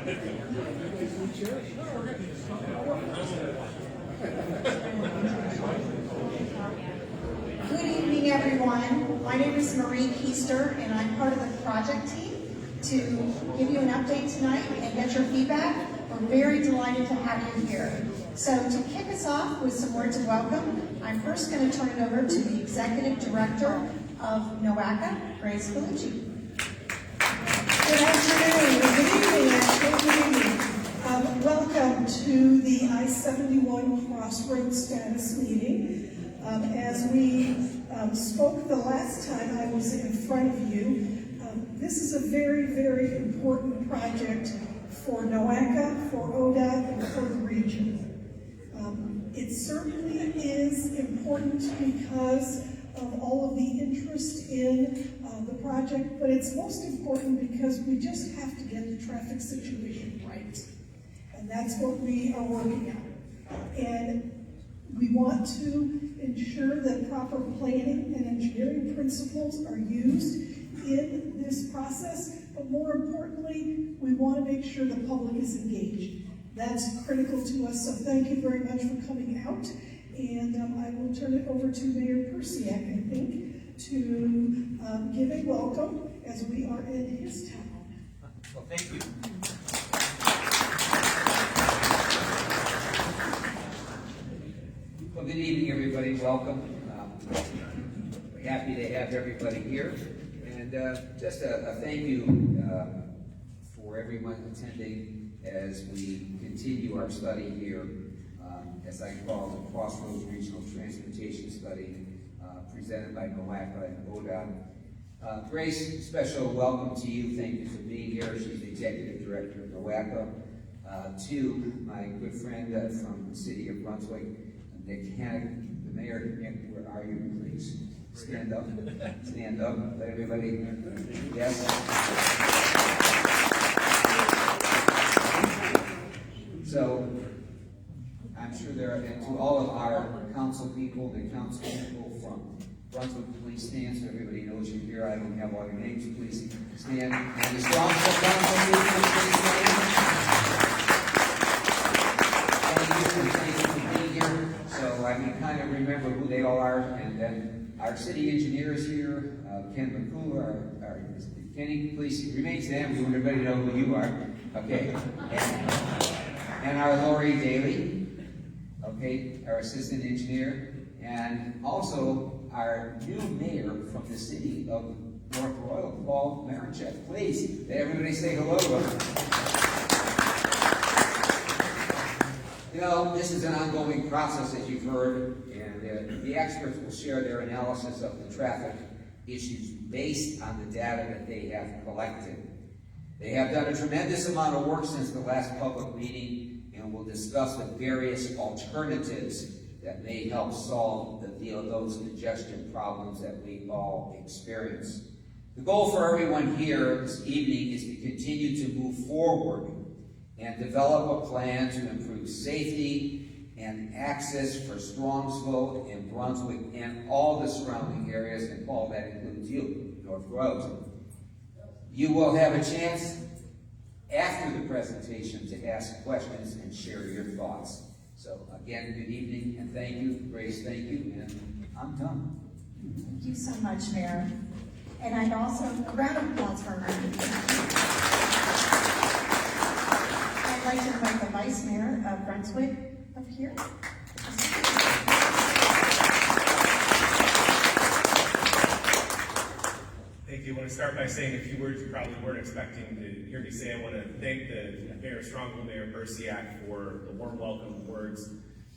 Good evening, everyone. My name is Marie Keister, and I'm part of the project team to give you an update tonight and get your feedback. We're very delighted to have you here. So to kick us off with some words of welcome, I'm first going to turn it over to the Executive Director of NOACA, Grace Bellucci. Good afternoon, good evening, actually, good evening. Welcome to the I-71 Crossroads Status Meeting. As we spoke the last time I was in front of you, this is a very, very important project for NOACA, for ODOT, and for the region. It certainly is important because of all of the interest in the project, but it's most important because we just have to get the traffic situation right. And that's what we are working on. And we want to ensure that proper planning and engineering principles are used in this process, but more importantly, we want to make sure the public is engaged. That's critical to us, so thank you very much for coming out. And I will turn it over to Mayor Persiak, I think, to give a welcome as we are in his town. Well, thank you. Well, good evening, everybody. Welcome. We're happy to have everybody here. And just a thank you for everyone attending as we continue our study here, as I call the Crossroads Regional Transportation Study, presented by NOACA and ODOT. Grace, special welcome to you. Thank you for being here. She's the Executive Director of NOACA. To my good friend from the city of Brunswick, Nick Hannick, the mayor. Nick, where are you, please? Stand up. Stand up. Let everybody. Yes. So, I'm sure there are, and to all of our council people, the council people from Brunswick, please stand so everybody knows you're here. I don't have all your names. Please stand. And the Strongsville council people, please stand. Thank you for being here. So I can kind of remember who they all are. And then our city engineer is here, Ken McCool, Kenny, please remain standing. We want everybody to know who you are. Okay. And our Lori Daly, okay, our assistant engineer, and also our new mayor from the city of North Royal, Paul Marichek. Please, let everybody say hello to him. You know, this is an ongoing process, as you've heard, and the experts will share their analysis of the traffic issues based on the data that they have collected. They have done a tremendous amount of work since the last public meeting, and will discuss the various alternatives that may help solve those congestion problems that we all experience. The goal for everyone here this evening is to continue to move forward and develop a plan to improve safety and access for Strongsville and Brunswick and all the surrounding areas, and Paul, that includes you, North Road. You will have a chance after the presentation to ask questions and share your thoughts. So again, good evening and thank you. Grace, thank you, and I'm done. Thank you so much, Mayor. And I'd also, a round of applause for her. I'd like to invite the Vice Mayor of Brunswick up here. Thank you. I want to start by saying a few words you probably weren't expecting to hear me say. I want to thank the Mayor of Strongsville, Mayor Persiak, for the warm welcome words.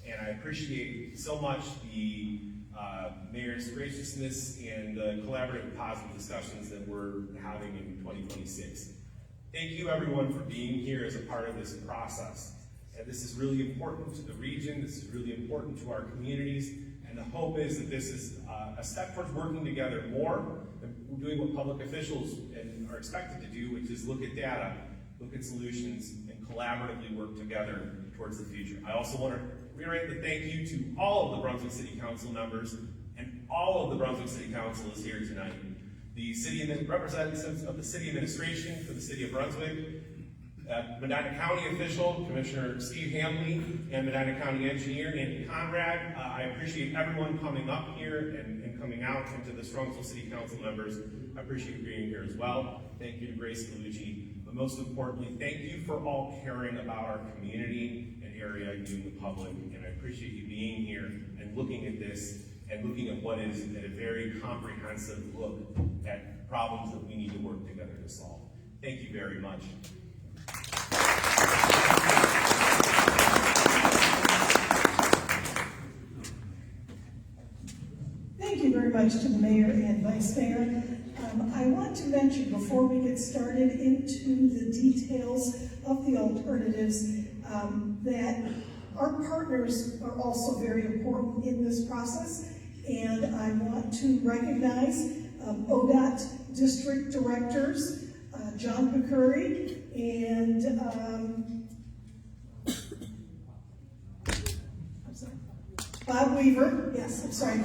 And I appreciate so much the Mayor's graciousness and the collaborative positive discussions that we're having in 2026. Thank you everyone for being here as a part of this process. And this is really important to the region, this is really important to our communities, and the hope is that this is a step towards working together more and doing what public officials are expected to do, which is look at data, look at solutions, and collaboratively work together towards the future. I also want to reiterate the thank you to all of the Brunswick City Council members, and all of the Brunswick City Council is here tonight. The city representatives of the city administration for the city of Brunswick, Medina County official, Commissioner Steve Hamley, and Medina County engineer, Andy Conrad. I appreciate everyone coming up here and coming out, and to the Strongsville City Council members, I appreciate you being here as well. Thank you to Grace Gallucci, but most importantly, thank you for all caring about our community and area, you the public, and I appreciate you being here and looking at this and looking at what is a very comprehensive look at problems that we need to work together to solve. Thank you very much. Thank you very much to the mayor and vice mayor. I want to mention before we get started into the details of the alternatives that our partners are also very important in this process, and I want to recognize ODOT District Directors John Picuri and Bob Weaver. Yes, I'm sorry.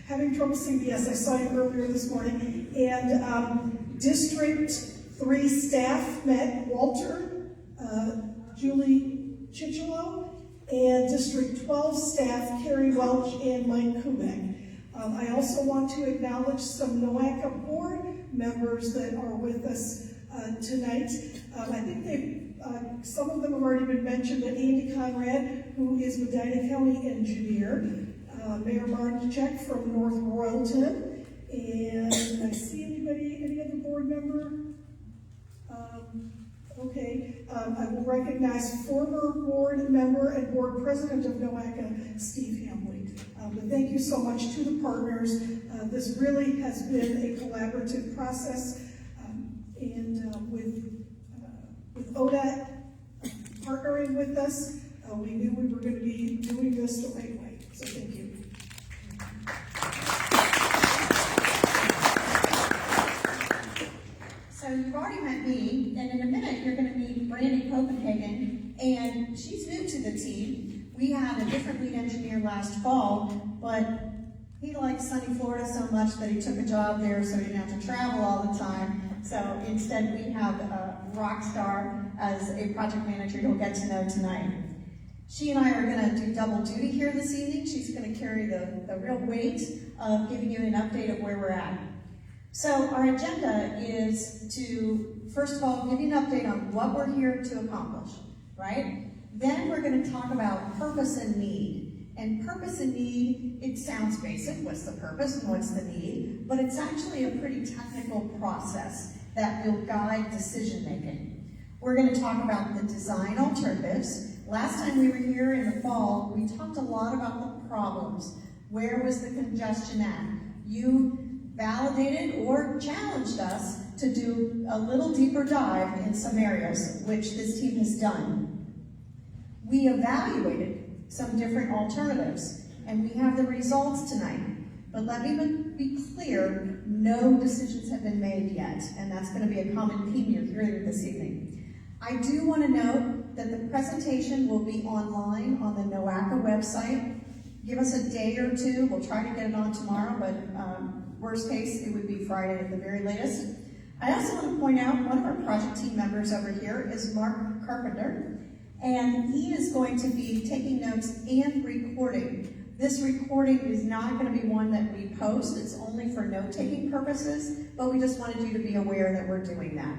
Having trouble seeing the S. I saw you earlier this morning. And District 3 staff met Walter, Julie Chichilo, and District 12 staff Carrie Welch and Mike Kubek. I also want to acknowledge some NOACA board members that are with us tonight. I think some of them have already been mentioned, but Andy Conrad, who is Medina County engineer, Mayor Martinchek from North Royalton, and I see any other board member? Okay, I will recognize former board member and board president of NOACA, Steve Hamley. But thank you so much to the partners. This really has been a collaborative process, and with ODOT partnering with us, we knew we were going to be doing this the right way. So thank you. So you've already met me, and in a minute you're going to meet Brandy Copenhagen, and she's new to the team. We had a different lead engineer last fall, but he likes sunny Florida so much that he took a job there so he didn't have to travel all the time. So instead we have a rock star as a project manager you'll get to know tonight. She and I are going to do double duty here this evening. She's going to carry the real weight of giving you an update of where we're at. So our agenda is to, first of all, give you an update on what we're here to accomplish, right? Then we're going to talk about purpose and need. And purpose and need, it sounds basic, what's the purpose and what's the need? But it's actually a pretty technical process that will guide decision making. We're going to talk about the design alternatives. Last time we were here in the fall, we talked a lot about the problems. Where was the congestion at? You validated or challenged us to do a little deeper dive in some areas, which this team has done. We evaluated some different alternatives, and we have the results tonight. But let me be clear, no decisions have been made yet, and that's going to be a common theme you're hearing this evening. I do want to note that the presentation will be online on the NOACA website. Give us a day or two. We'll try to get it on tomorrow, but worst case, it would be Friday at the very latest. I also want to point out one of our project team members over here is Mark Carpenter, and he is going to be taking notes and recording. This recording is not going to be one that we post. It's only for note-taking purposes, but we just wanted you to be aware that we're doing that.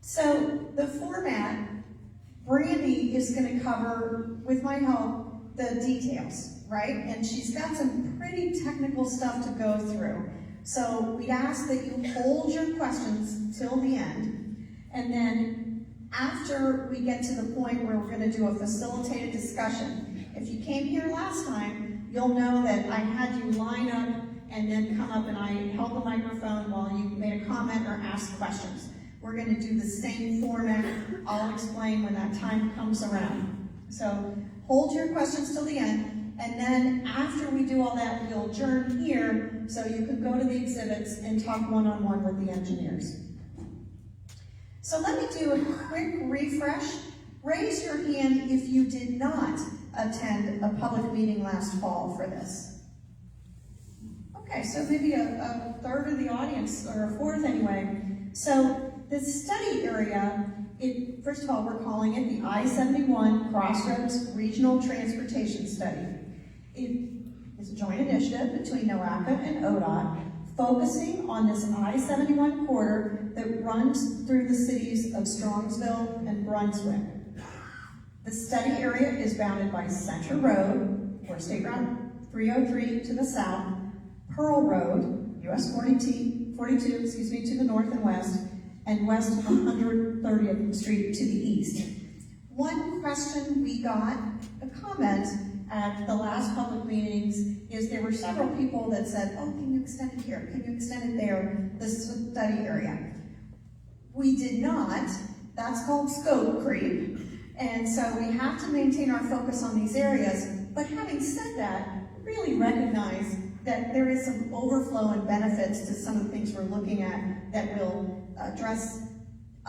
So the format, Brandy is going to cover, with my help, the details, right? And she's got some pretty technical stuff to go through. So we ask that you hold your questions till the end, and then after we get to the point where we're going to do a facilitated discussion. If you came here last time, you'll know that I had you line up and then come up and I held the microphone while you made a comment or asked questions. We're going to do the same format. I'll explain when that time comes around. So hold your questions till the end, and then after we do all that, we'll adjourn here so you can go to the exhibits and talk one-on-one with the engineers. So let me do a quick refresh. Raise your hand if you did not attend a public meeting last fall for this. Okay, so maybe a third of the audience, or a fourth anyway. So this study area, first of all, we're calling it the I-71 Crossroads Regional Transportation Study. It is a joint initiative between NOACA and ODOT, focusing on this I-71 corridor that runs through the cities of Strongsville and Brunswick. The study area is bounded by Center Road, or State Route 303 to the south, Pearl Road, US 42, to the north and west, and West 130th Street to the east. One question we got, a comment at the last public meetings, is there were several people that said, oh, can you extend it here? Can you extend it there? This is a study area. We did not. That's called scope creep. And so we have to maintain our focus on these areas. But having said that, really recognize that there is some overflow and benefits to some of the things we're looking at that will address.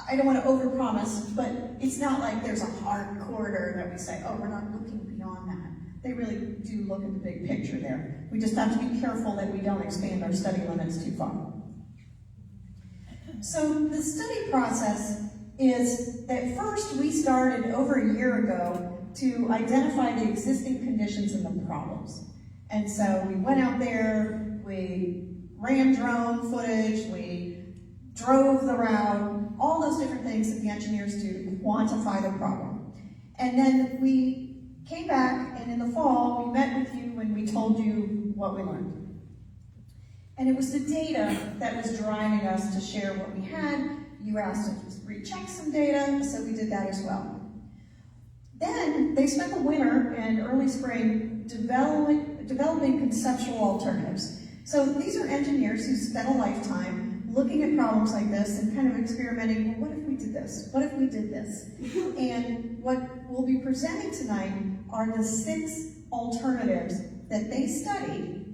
I don't want to overpromise, but it's not like there's a hard corridor that we say, oh, we're not looking beyond that. They really do look at the big picture there. We just have to be careful that we don't expand our study limits too far. So the study process is that first we started over a year ago to identify the existing conditions and the problems. And so we went out there, we ran drone footage, we drove the route, all those different things that the engineers do to quantify the problem. And then we came back, and in the fall, we met with you and we told you what we learned. And it was the data that was driving us to share what we had. You asked us to recheck some data, so we did that as well. Then they spent the winter and early spring developing conceptual alternatives. So these are engineers who spent a lifetime looking at problems like this and kind of experimenting, well, what if we did this? What if we did this? And what we'll be presenting tonight are the 6 alternatives that they studied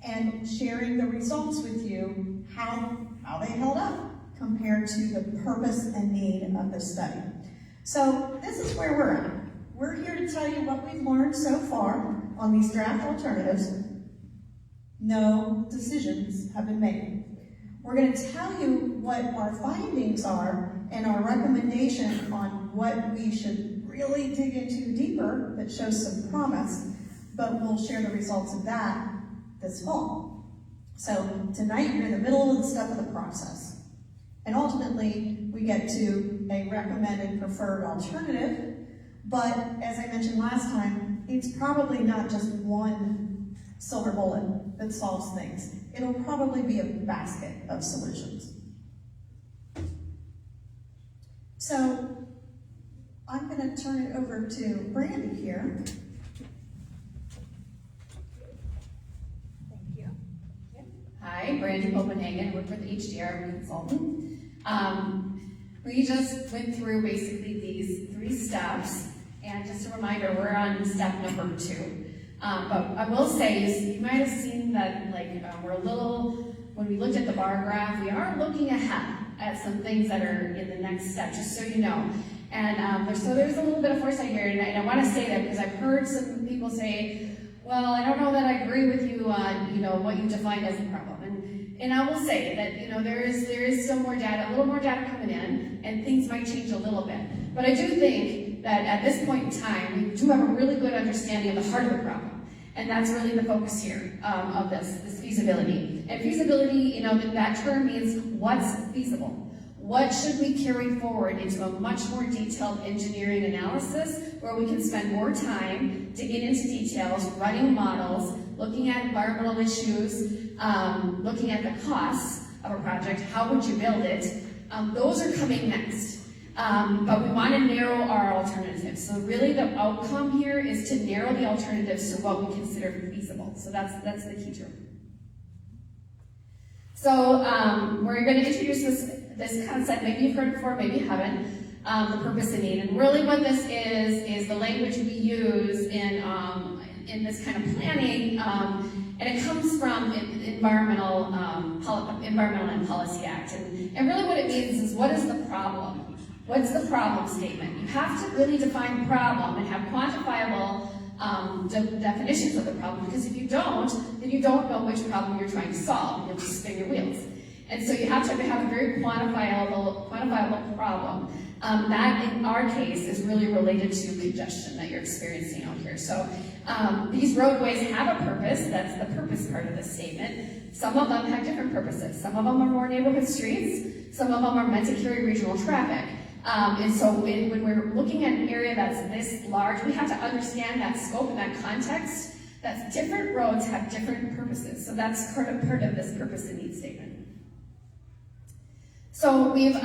and sharing the results with you, how they held up compared to the purpose and need of the study. So this is where we're at. We're here to tell you what we've learned so far on these draft alternatives. No decisions have been made. We're going to tell you what our findings are and our recommendation on what we should really dig into deeper that shows some promise, but we'll share the results of that this fall. So tonight you're in the middle of the step of the process. And ultimately we get to a recommended preferred alternative, but as I mentioned last time, it's probably not just one silver bullet that solves things. It'll probably be a basket of solutions. So I'm going to turn it over to Brandy here. Thank you. Hi, Brandy Copenhagen, work with HDR, I'm a consultant. We just went through basically these 3 steps, and just a reminder, we're on step number 2. But I will say, is you might have seen that we're a little, when we looked at the bar graph, we are looking ahead at some things that are in the next step, just so you know. And so there's a little bit of foresight here, and I want to say that because I've heard some people say, well, I don't know that I agree with you on, what you defined as a problem. And I will say that, there is still more data, a little more data coming in, and things might change a little bit. But I do think that at this point in time, we do have a really good understanding of the heart of the problem. And that's really the focus here of this feasibility. And feasibility, that term means what's feasible. What should we carry forward into a much more detailed engineering analysis where we can spend more time digging into details, running models, looking at environmental issues, looking at the costs of a project, how would you build it? Those are coming next. But we want to narrow our alternatives. So really the outcome here is to narrow the alternatives to what we consider feasible. So that's the key term. So we're going to introduce this concept. Maybe you've heard it before, maybe you haven't. The purpose and need. And really what this is the language we use in this kind of planning, and it comes from Environmental and Policy Act. And really what it means is, what is the problem? What's the problem statement? You have to really define the problem and have quantifiable definitions of the problem, because if you don't, then you don't know which problem you're trying to solve. You'll just spin your wheels. And so you have to have a very quantifiable problem. That, in our case, is really related to congestion that you're experiencing out here. So these roadways have a purpose. That's the purpose part of this statement. Some of them have different purposes. Some of them are more neighborhood streets. Some of them are meant to carry regional traffic. And so when we're looking at an area that's this large, we have to understand that scope and that context. That different roads have different purposes. So that's part of this purpose and need statement. So we've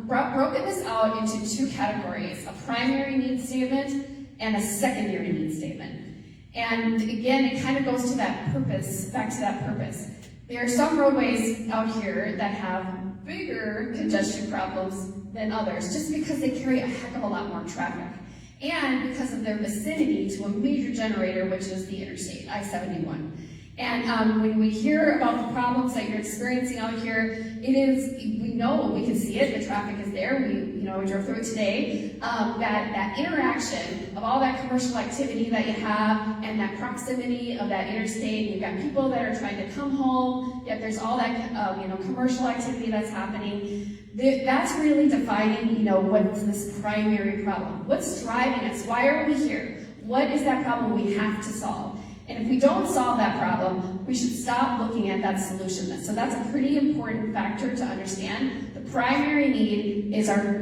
broken this out into two categories, a primary need statement and a secondary need statement. And again, it kind of goes to that purpose, back to that purpose. There are some roadways out here that have bigger congestion problems than others, just because they carry a heck of a lot more traffic. And because of their vicinity to a major generator, which is the interstate, I-71. And when we hear about the problems that you're experiencing out here, we know, we can see it, the traffic is there, we drove through it today, that interaction of all that commercial activity that you have and that proximity of that interstate, you've got people that are trying to come home, yet there's all that commercial activity that's happening. That's really defining, what's this primary problem. What's driving us? Why are we here? What is that problem we have to solve? And if we don't solve that problem, we should stop looking at that solution. So that's a pretty important factor to understand. The primary need is our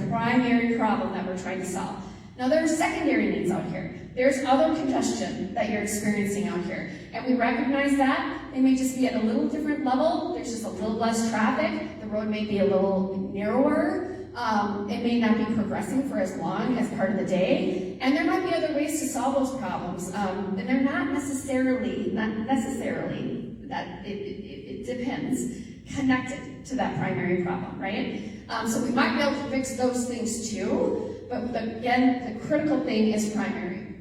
primary problem that we're trying to solve. Now there are secondary needs out here. There's other congestion that you're experiencing out here. And we recognize that. They may just be at a little different level. There's just a little less traffic. The road may be a little narrower. It may not be progressing for as long as part of the day. And there might be other ways to solve those problems. And they're not necessarily, that it depends, connected to that primary problem, right? So we might be able to fix those things too, but again, the critical thing is primary.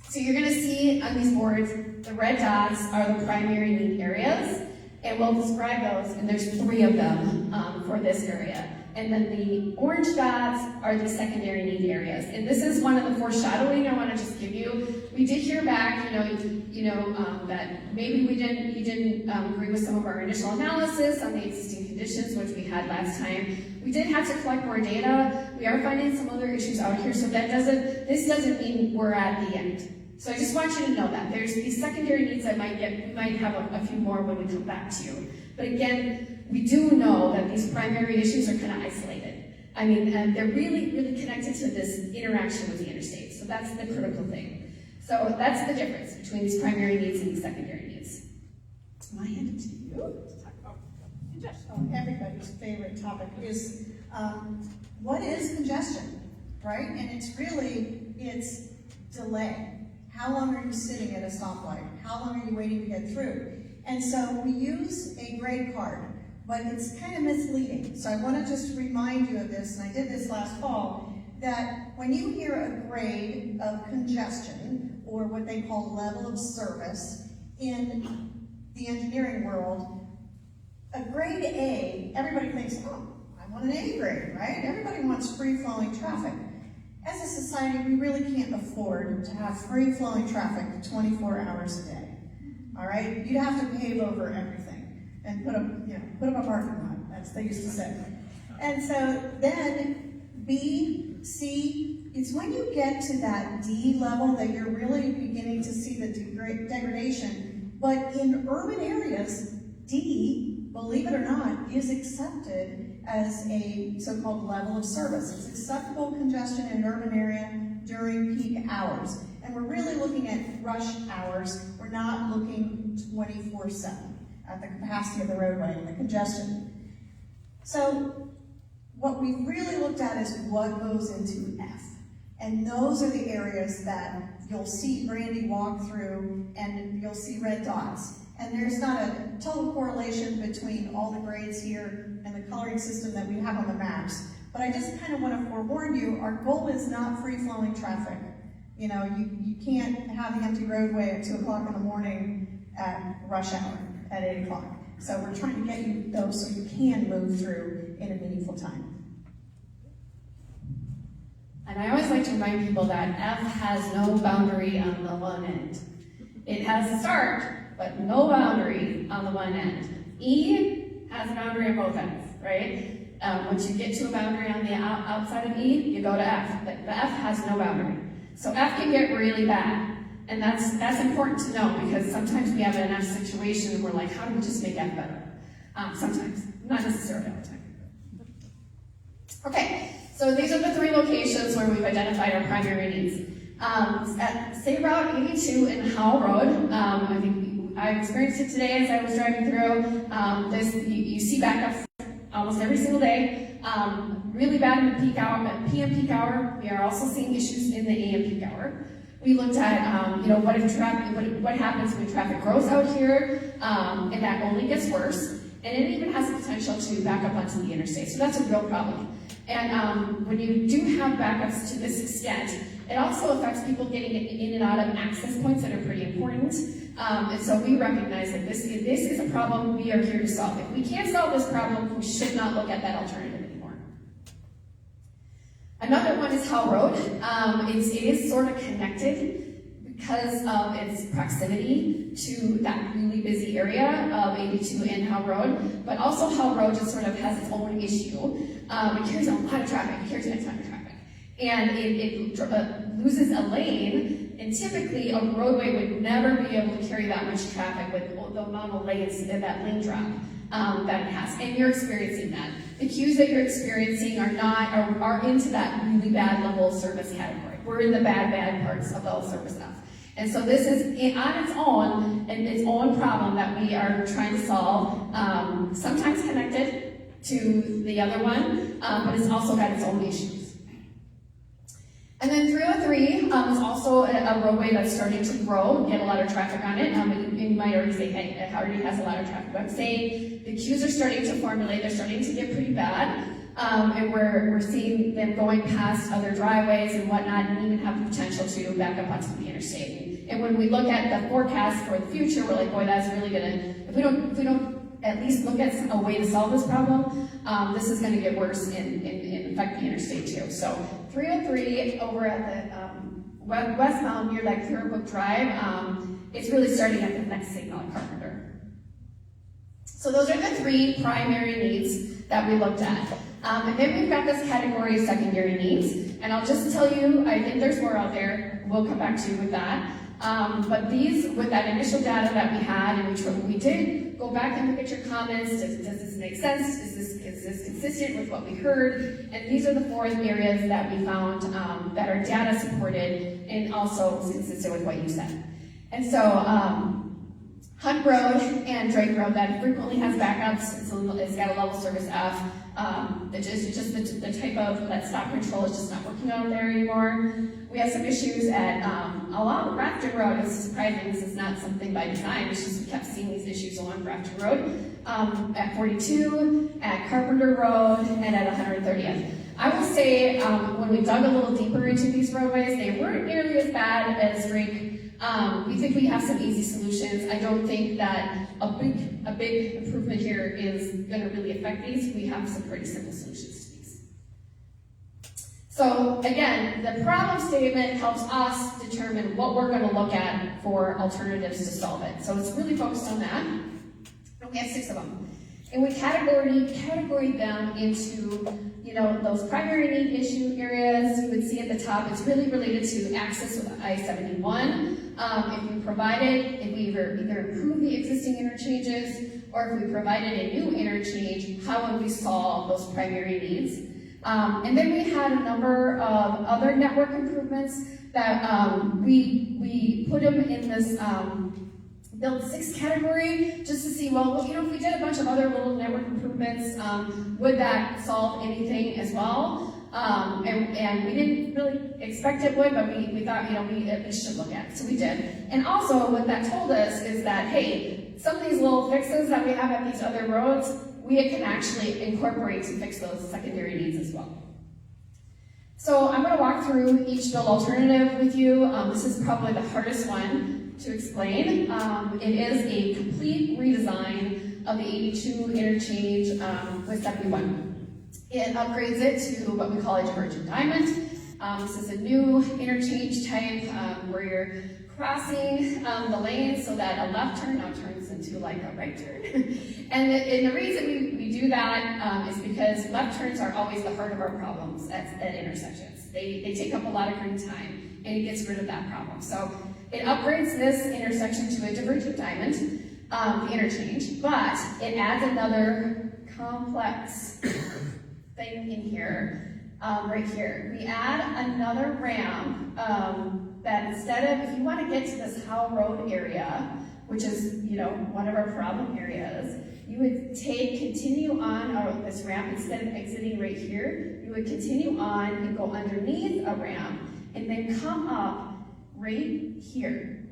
So you're gonna see on these boards, the red dots are the primary need areas, and we'll describe those, and there's 3 of them for this area. And then the orange dots are the secondary need areas. And this is one of the foreshadowing I want to just give you. We did hear back, that maybe you didn't agree with some of our initial analysis on the existing conditions, which we had last time. We did have to collect more data. We are finding some other issues out here, so this doesn't mean we're at the end. So I just want you to know that. There's these secondary needs we might have a few more when we come back to you. But again, we do know that these primary issues are kind of isolated. I mean, they're really, really connected to this interaction with the interstate. So that's the critical thing. So that's the difference between these primary needs and these secondary needs. I hand it to you to talk about congestion. Everybody's favorite topic is what is congestion, right? And it's delay. How long are you sitting at a stoplight? How long are you waiting to get through? And so we use a grade card, but it's kind of misleading. So I want to just remind you of this, and I did this last fall, that when you hear a grade of congestion, or what they call level of service, in the engineering world, a grade A, everybody thinks, oh, I want an A grade, right? Everybody wants free-flowing traffic. As a society, we really can't afford to have free-flowing traffic 24 hours a day. All right, you'd have to pave over everything and put up a parking lot, as they used to say. And so then B, C, it's when you get to that D level that you're really beginning to see the degradation. But in urban areas, D, believe it or not, is accepted as a so-called level of service. It's acceptable congestion in an urban area during peak hours. And we're really looking at rush hours. We're not looking 24/7 at the capacity of the roadway and the congestion. So what we've really looked at is what goes into F. And those are the areas that you'll see Brandy walk through and you'll see red dots. And there's not a total correlation between all the grades here and the coloring system that we have on the maps. But I just kind of want to forewarn you, our goal is not free-flowing traffic. You can't have the empty roadway at 2 o'clock in the morning at rush hour at 8 o'clock. So we're trying to get you those so you can move through in a meaningful time. And I always like to remind people that F has no boundary on the one end. It has a start, but no boundary on the one end. E has a boundary on both ends, right? Once you get to a boundary on the outside of E, you go to F. The F has no boundary. So F can get really bad. And that's important to know, because sometimes we have an F situation and we're like, how do we just make F better? Sometimes, not necessarily all the time. Okay, so these are the 3 locations where we've identified our primary needs. At, say, Route 82 in Howell Road, I think I experienced it today as I was driving through. You see backups almost every single day. Really bad in the peak hour, PM peak hour. We are also seeing issues in the AM peak hour. We looked at, what happens when traffic grows out here, and that only gets worse. And it even has the potential to back up onto the interstate. So that's a real problem. And when you do have backups to this extent, it also affects people getting in and out of access points that are pretty important. And so we recognize that this is a problem we are here to solve. If we can't solve this problem, we should not look at that alternative anymore. Another one is Howell Road. It is sort of connected because of its proximity to that really busy area of 82 and Howell Road, but also Howell Road just sort of has its own issue. It carries a lot of traffic, it carries a ton of traffic. And it loses a lane, and typically a roadway would never be able to carry that much traffic with the amount of lanes, that lane drop that it has. And you're experiencing that. The queues that you're experiencing are into that really bad level of service category. We're in the bad parts of the service stuff. And so this is on its own problem that we are trying to solve, sometimes connected to the other one, but it's also got its own issues. And then 303 is also a roadway that's starting to grow, get a lot of traffic on it. You might already say, hey, it already has a lot of traffic. But I'm saying the queues are starting to formulate, they're starting to get pretty bad. And we're seeing them going past other driveways and whatnot, and even have the potential to back up onto the interstate. And when we look at the forecast for the future, we're like, boy, that's really gonna, if we don't at least look at a way to solve this problem, this is gonna get worse and affect the interstate too. So 303 over at the westbound near that Clearbrook Drive, it's really starting at the next signal at Carpenter. So those are the 3 primary needs that we looked at. And then we've got this category of secondary needs. And I'll just tell you, I think there's more out there. We'll come back to you with that. But these, with that initial data that we had, and we did go back and look at your comments. Does this make sense? Is this consistent with what we heard? And these are the 4 areas that we found that are data supported and also consistent with what you said. And so, Hunt Road and Drake Road, that frequently has backups. It's got a level service F. It's just the type of that stop control is just not working out there anymore. We have some issues at along Grafton Road. It's surprising. This is not something by design. It's just we kept seeing these issues along Grafton Road, at 42, at Carpenter Road, and at 130th. I will say when we dug a little deeper into these roadways, they weren't nearly as bad as Drake. We think we have some easy solutions. I don't think that a big improvement here is going to really affect these. We have some pretty simple solutions to these. So again, the problem statement helps us determine what we're going to look at for alternatives to solve it. So it's really focused on that. And we have 6 of them. And we categorize them into, those primary need issue areas. You would see at the top, it's really related to access with I-71. If we either improve the existing interchanges, or if we provided a new interchange, how would we solve those primary needs? And then we had a number of other network improvements that we put them in this Build 6 category, just to see, well, if we did a bunch of other little network improvements, would that solve anything as well? And we didn't really expect it would, but we thought, we at least should look at it, so we did. And also, what that told us is that, hey, some of these little fixes that we have at these other roads, we can actually incorporate to fix those secondary needs as well. So I'm going to walk through each build alternative with you. This is probably the hardest one to explain. It is a complete redesign of the 82 interchange with 71. It upgrades it to what we call a divergent diamond. This is a new interchange type where you're crossing the lane so that a left turn now turns into like a right turn. and the reason we do that is because left turns are always the heart of our problems at intersections. They take up a lot of green time, and it gets rid of that problem. So it upgrades this intersection to a divergent diamond, the interchange, but it adds another complex thing in here. Right here, we add another ramp that instead of, if you want to get to this Howe Road area, which is, one of our problem areas, you would continue on this ramp instead of exiting right here. You would continue on and go underneath a ramp and then come up right here.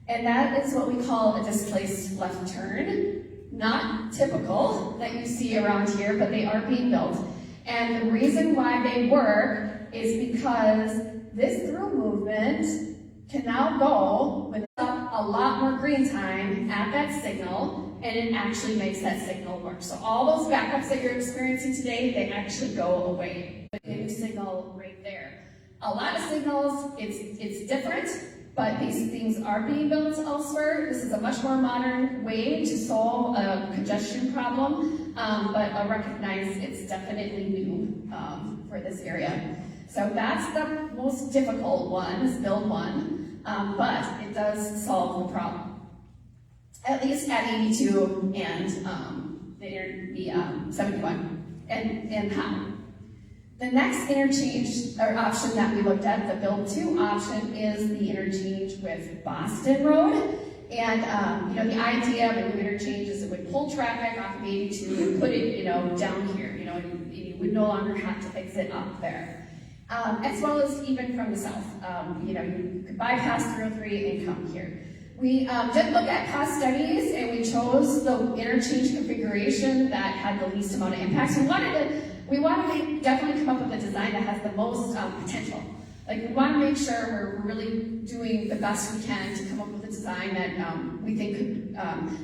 And that is what we call a displaced left turn. Not typical that you see around here, but they are being built. And the reason why they work is because this through movement can now go with a lot more green time at that signal, and it actually makes that signal work. So all those backups that you're experiencing today, they actually go away. A new signal right there. A lot of signals, it's different, but these things are being built elsewhere. This is a much more modern way to solve a congestion problem, but I recognize it's definitely new for this area. So that's the most difficult one, is build one, but it does solve the problem. At least at 82 and the 71 and how. The next interchange or option that we looked at, the build 2 option, is the interchange with Boston Road. And the idea of a new interchange is it would pull traffic off of 82 and put it, down here. And you would no longer have to exit up there. As well as even from the south. You could bypass 303 and come here. We did look at cost studies, and we chose the interchange configuration that had the least amount of impacts. We wanted to definitely come up with a design that has the most potential. Like, we want to make sure we're really doing the best we can to come up with a design that we think could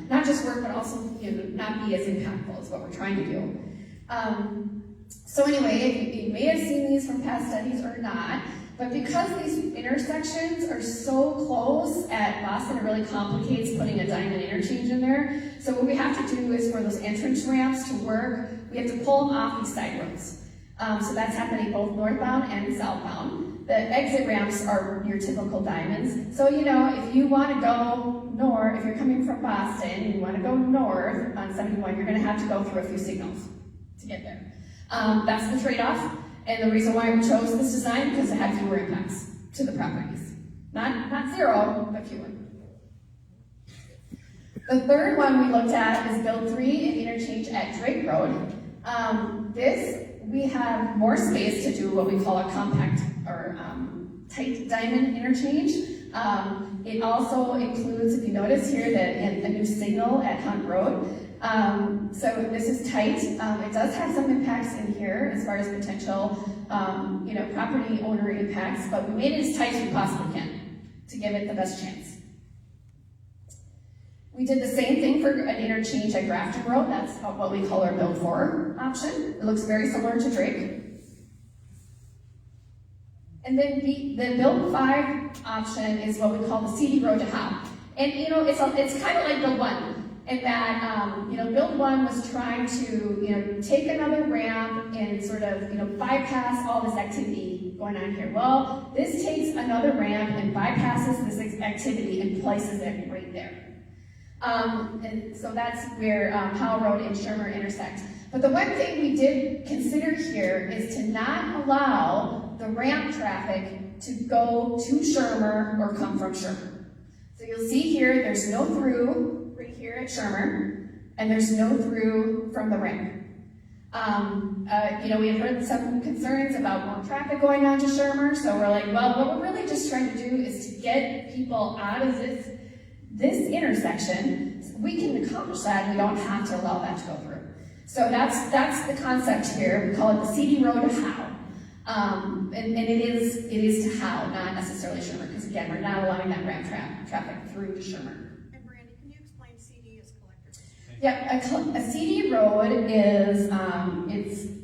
not just work, but also not be as impactful as what we're trying to do. So anyway, you may have seen these from past studies or not, but because these intersections are so close at Boston, it really complicates putting a diamond interchange in there. So what we have to do is, for those entrance ramps to work, we have to pull them off these side roads. So that's happening both northbound and southbound. The exit ramps are your typical diamonds. So, if you want to go north, if you're coming from Boston and you want to go north on 71, you're going to have to go through a few signals to get there. That's the trade-off. And the reason why we chose this design, because it had fewer impacts to the properties. Not zero, but fewer. The third one we looked at is build 3 and interchange at Drake Road. We have more space to do what we call a compact or tight diamond interchange. It also includes, if you notice here, a new signal at Hunt Road. So this is tight. It does have some impacts in here as far as potential, property owner impacts, but we made it as tight as we possibly can to give it the best chance. We did the same thing for an interchange at Grafton Road. That's what we call our build 4 option. It looks very similar to Drake. And then the build 5 option is what we call the CD Road to Howe. And it's kind of like build 1. In that, build 1 was trying to, take another ramp and sort of, bypass all this activity going on here. Well, this takes another ramp and bypasses this activity and places it right there. And so that's where Powell Road and Shermer intersect. But the one thing we did consider here is to not allow the ramp traffic to go to Shermer or come from Shermer. So you'll see here, there's no through right here at Shermer, and there's no through from the ramp. We have heard some concerns about more traffic going on to Shermer, so we're like, well, what we're really just trying to do is to get people out of this intersection. We can accomplish that, and we don't have to allow that to go through. So that's the concept here. We call it the CD Road to Howe. And it is to Howe, not necessarily Shermer, because again, we're not allowing that ramp traffic through to Shermer. And Brandy, can you explain CD as collectors? Yeah, a CD road is,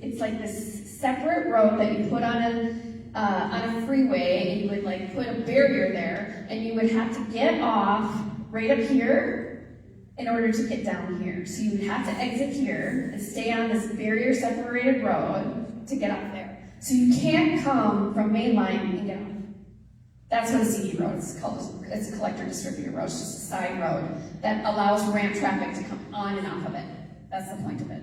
it's like this separate road that you put on on a freeway, and you would like put a barrier there, and you would have to get off right up here in order to get down here. So you would have to exit here and stay on this barrier separated road to get up there. So you can't come from main line and get off. That's what a CD road is called. It's a collector distributor road. It's just a side road that allows ramp traffic to come on and off of it. That's the point of it.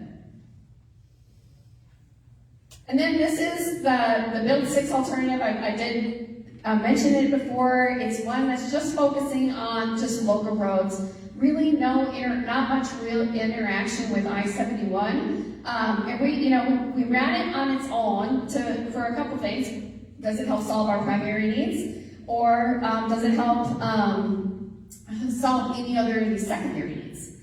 And then this is the Build 6 alternative. I did mention it before. It's one that's just focusing on just local roads. Really not much real interaction with I-71. And we ran it on its own for a couple things. Does it help solve our primary needs? Or does it help solve any other of these secondary needs?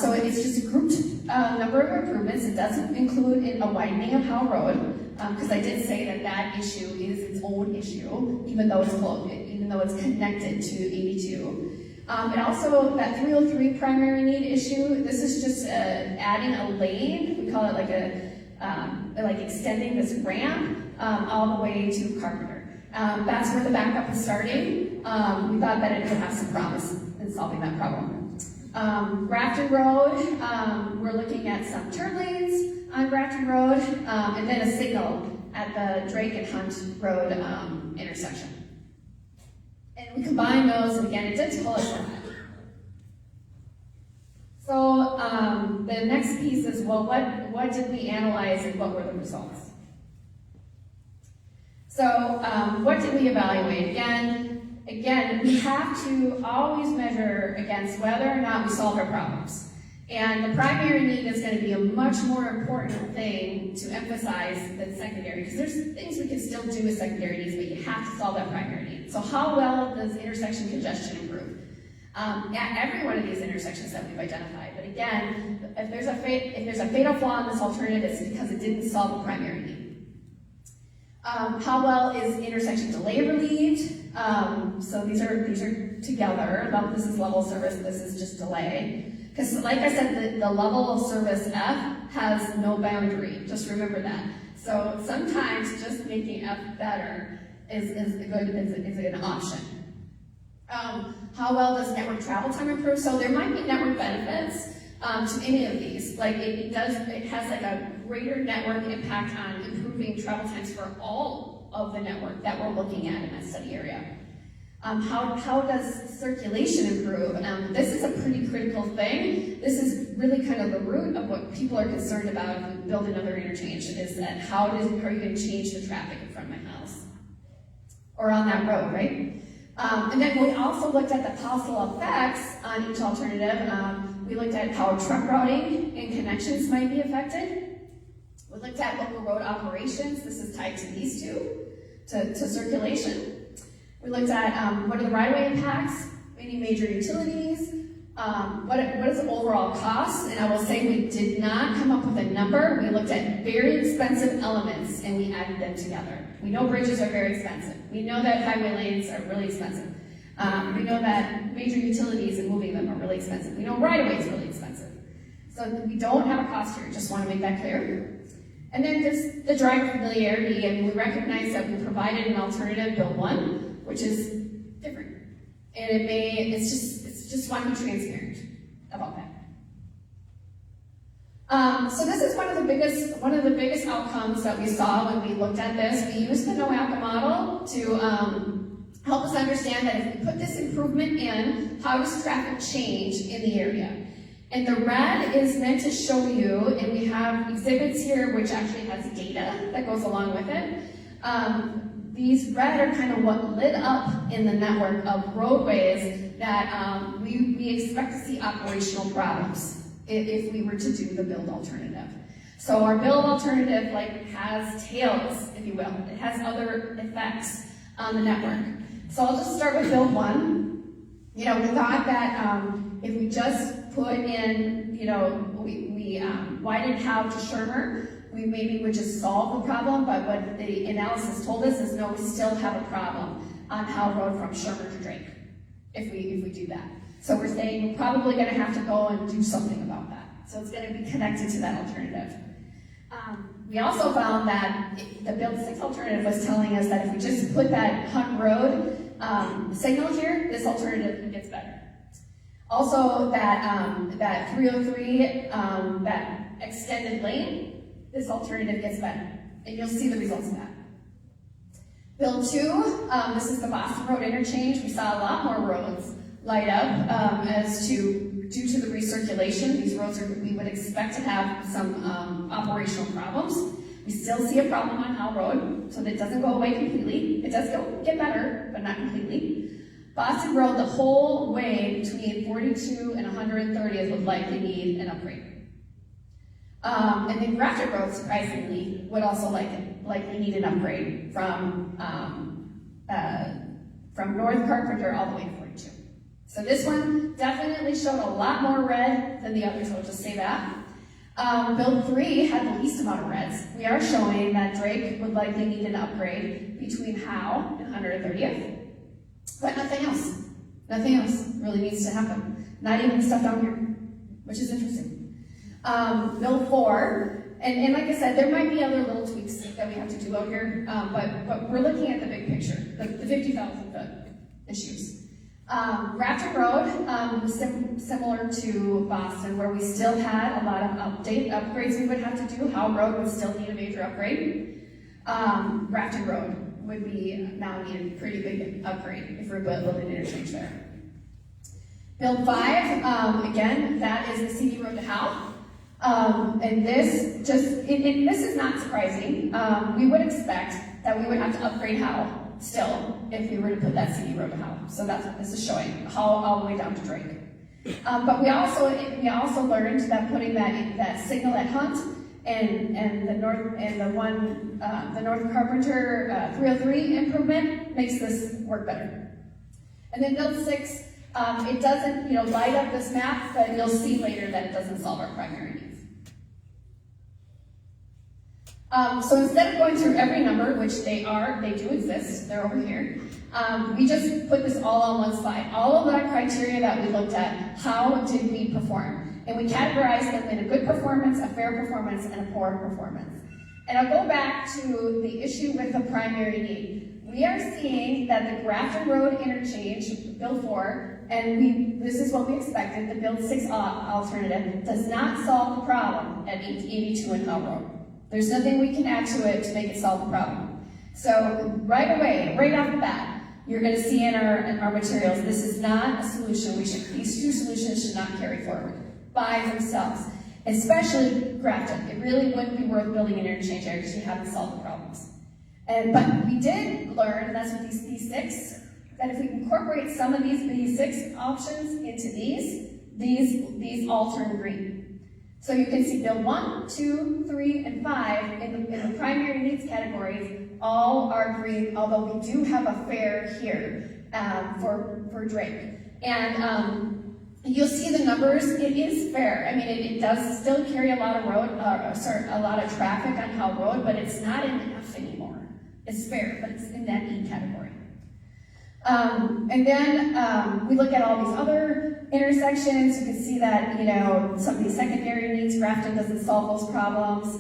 So it's just a grouped number of improvements. It doesn't include a widening of Howe Road, because I did say that issue is its own issue, even though it's connected to 82. And also that 303 primary need issue, this is just adding a lane. We call it like extending this ramp all the way to Carpenter. That's where the backup is starting. We thought that it would have some promise in solving that problem. Grafton Road, we're looking at some turn lanes on Grafton Road, and then a signal at the Drake and Hunt Road intersection. And we combine those, and again, it did tell us that. So the next piece is, well, what did we analyze and what were the results? So what did we evaluate? Again, we have to always measure against whether or not we solve our problems. And the primary need is going to be a much more important thing to emphasize than secondary, because there's things we can still do with secondary needs, but you have to solve that primary need. So how well does intersection congestion improve? At every one of these intersections that we've identified. But again, if there's a fatal flaw in this alternative, it's because it didn't solve a primary need. How well is intersection delay relieved? So these are together. This is level of service, this is just delay. Because like I said, the level of service F has no boundary. Just remember that. So sometimes just making F better is a good option. How well does network travel time improve? So there might be network benefits to any of these. Like it has like a greater network impact on improving travel times for all of the network that we're looking at in that study area. How does circulation improve? This is a pretty critical thing. This is really kind of the root of what people are concerned about if we build another interchange, is that how are you going to change the traffic in front of my house? Or on that road, right? And then we also looked at the possible effects on each alternative. We looked at how truck routing and connections might be affected. We looked at local road operations. This is tied to these two, to circulation. We looked at what are the right-of-way impacts, any major utilities, what is the overall cost, and I will say we did not come up with a number. We looked at very expensive elements and we added them together. We know bridges are very expensive. We know that highway lanes are really expensive. We know that major utilities and moving them are really expensive. We know right-of-way is really expensive. So we don't have a cost here, just want to make that clear. And then there's the driver familiarity, and we recognize that we provided an alternative, Bill 1, which is different. And it's just want to be transparent about that. So this is one of the biggest outcomes that we saw when we looked at this. We used the NOACA model to help us understand that if we put this improvement in, how does traffic change in the area? And the red is meant to show you, and we have exhibits here which actually has data that goes along with it. These red are kind of what lit up in the network of roadways that we expect to see operational problems if we were to do the build alternative. So our build alternative has tails, if you will. It has other effects on the network. So I'll just start with build 1. We thought that if we just put in, we widened Howe to Shermer, we maybe would just solve the problem, but what the analysis told us is no, we still have a problem on Howe Road from Shermer to Drake, if we do that. So we're saying we're probably gonna have to go and do something about that. So it's gonna be connected to that alternative. We also found that the Build 6 alternative was telling us that if we just put that Hunt Road signal here, this alternative gets better. Also, that 303, that extended lane, this alternative gets better. And you'll see the results of that. Build 2, this is the Boston Road interchange. We saw a lot more roads light up due to the recirculation. These roads we would expect to have some operational problems. We still see a problem on Howell Road, so that doesn't go away completely. It does get better, but not completely. Boston Road, the whole way between 42 and 130th would likely need an upgrade. And then Grafton Road, surprisingly, would also likely need an upgrade from North Carpenter all the way to 42. So this one definitely showed a lot more red than the others, I'll just say that. Build 3 had the least amount of reds. We are showing that Drake would likely need an upgrade between Howe and 130th. But nothing else. Nothing else really needs to happen. Not even the stuff down here, which is interesting. Build 4, and like I said, there might be other little tweaks that we have to do out here, but we're looking at the big picture, the 50,000 foot issues. Grafton Road was similar to Boston, where we still had a lot of upgrades we would have to do. Howe Road would still need a major upgrade. Grafton Road would now need a pretty big upgrade if we're building an interchange there. Build 5, again, that is the CD Road to Howe. And this this is not surprising. We would expect that we would have to upgrade Howe still if we were to put that CD Road to Howe. So that's what this is showing, Howe all the way down to Drake. But we also learned that putting that signal at Hunt and the North Carpenter 303 improvement makes this work better. And then Build 6, it doesn't light up this map, but you'll see later that it doesn't solve our primary needs. So instead of going through every number, which they do exist, they're over here, we just put this all on one slide. All of that criteria that we looked at, how did we perform? And we categorized them in a good performance, a fair performance, and a poor performance. And I'll go back to the issue with the primary need. We are seeing that the Grafton Road interchange, Build 4, and this is what we expected, the Build 6 alternative, does not solve the problem at 82 and Howell Road. There's nothing we can add to it to make it solve the problem. So right away, right off the bat, you're going to see in our materials, this is not a solution. These two solutions should not carry forward by themselves, especially Grafton. It really wouldn't be worth building an interchange there because you haven't solved the problems. But we did learn, and that's with these B6, that if we incorporate some of these B6 options into these all turn green. So you can see Build 1, 2, 3, and 5 in the primary needs categories all are green, although we do have a fair here for Drake. And you'll see the numbers, it is fair. I mean, it does still carry a lot of a lot of traffic on Howell Road, but it's not in F anymore. It's fair, but it's in that E category. And then we look at all these other intersections. You can see that, some of these secondary needs, Grafton doesn't solve those problems.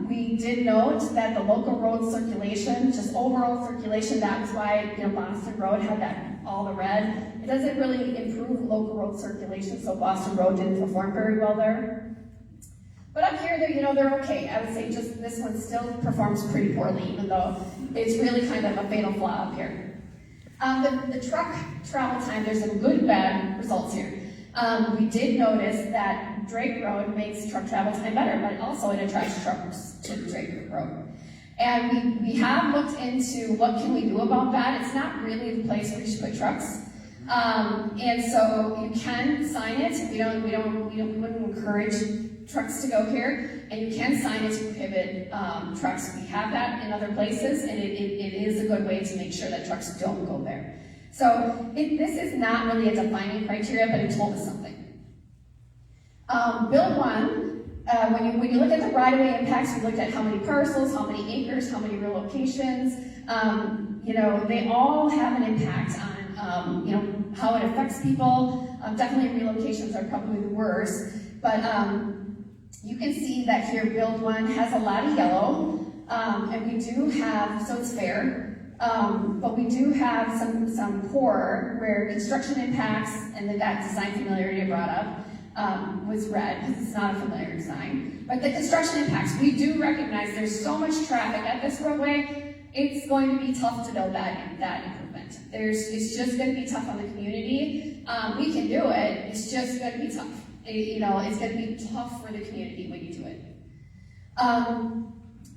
We did note that the local road circulation, just overall circulation, that was why, Boston Road had all the red. It doesn't really improve local road circulation, so Boston Road didn't perform very well there. But up here, they're okay. I would say just this one still performs pretty poorly, even though it's really kind of a fatal flaw up here. The truck travel time, there's some good and bad results here. We did notice that Drake Road makes truck travel time better, but also it attracts trucks to Drake Road. And we have looked into what can we do about that. It's not really the place where you should put trucks. And so you can sign it. We wouldn't encourage trucks to go here, and you can sign it to prohibit trucks. We have that in other places, and it is a good way to make sure that trucks don't go there. So this is not really a defining criteria, but it told us something. Build 1, when you look at the right-of-way impacts, we looked at how many parcels, how many acres, how many relocations. They all have an impact on how it affects people. Definitely relocations are probably the worst, but you can see that here build one has a lot of yellow, and we do have, so it's fair, but we do have some poor where construction impacts and that design familiarity I brought up was red because it's not a familiar design. But the construction impacts, we do recognize there's so much traffic at this roadway, it's going to be tough to build that improvement. It's just going to be tough on the community. We can do it, it's just going to be tough. It's going to be tough for the community when you do it.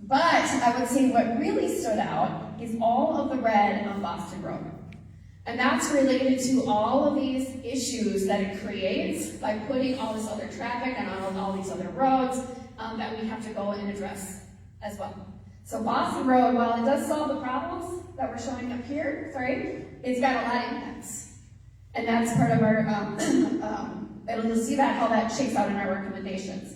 But I would say what really stood out is all of the red on Boston Road. And that's related to all of these issues that it creates by putting all this other traffic and on all these other roads that we have to go and address as well. So Boston Road, while it does solve the problems that we're showing up here, it's got a lot of impacts. And that's part of our, you'll see that how that shakes out in our recommendations.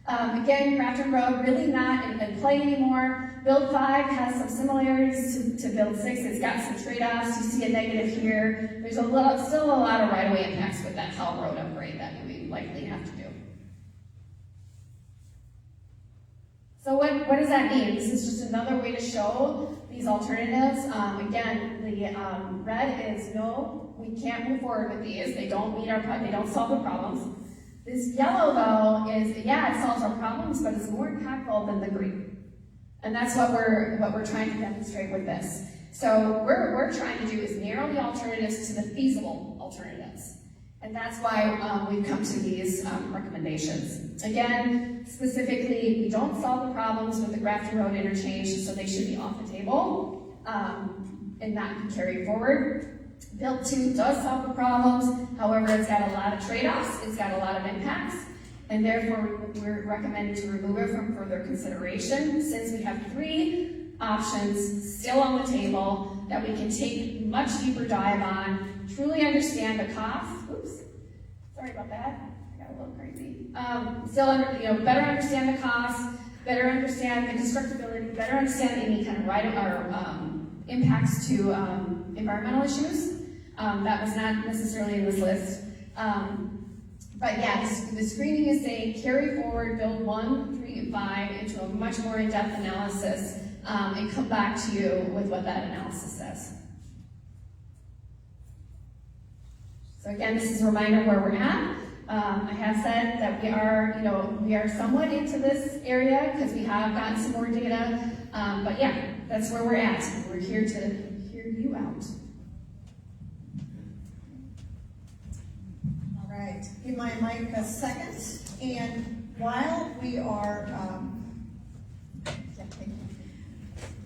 Again, Grafton Road really not in play anymore. Build 5 has some similarities to Build 6. It's got some trade-offs. You see a negative here. There's still a lot of right-of-way impacts with that Hell Road upgrade that we likely have to do. So what does that mean? This is just another way to show these alternatives. Again, the red is no, we can't move forward with these. They don't solve the problems. This yellow though is, yeah, it solves our problems, but it's more impactful than the green. And that's what we're trying to demonstrate with this. So what we're trying to do is narrow the alternatives to the feasible alternatives. And that's why we've come to these recommendations. Again, specifically, we don't solve the problems with the Grafton Road interchange, so they should be off the table and not be carried forward. Build 2 does solve the problems, however, it's got a lot of trade-offs, it's got a lot of impacts, and therefore we're recommending to remove it from further consideration since we have 3 options still on the table that we can take much deeper dive on, truly understand the cost. Oops, sorry about that, I got a little crazy. Better understand the cost, better understand the constructability, better understand any kind of impacts to environmental issues. That was not necessarily in this list. But yeah, the screening is saying carry forward, build 1, 3, and 5 into a much more in-depth analysis and come back to you with what that analysis says. So again, this is a reminder where we're at. I have said that we are somewhat into this area because we have gotten some more data. But yeah, that's where we're at. We're here to hear you out. All right, give my mic a second. And while we are,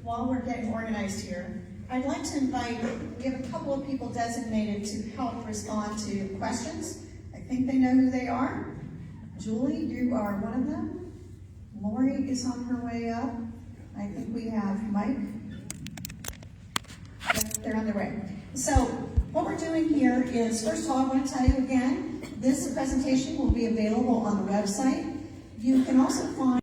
while we're getting organized here, I'd like to invite, we have a couple of people designated to help respond to questions. I think they know who they are. Julie, you are one of them. Lori is on her way up. I think we have Mike. Yep, they're on their way. So what we're doing here is, first of all, I want to tell you again, this presentation will be available on the website. You can also find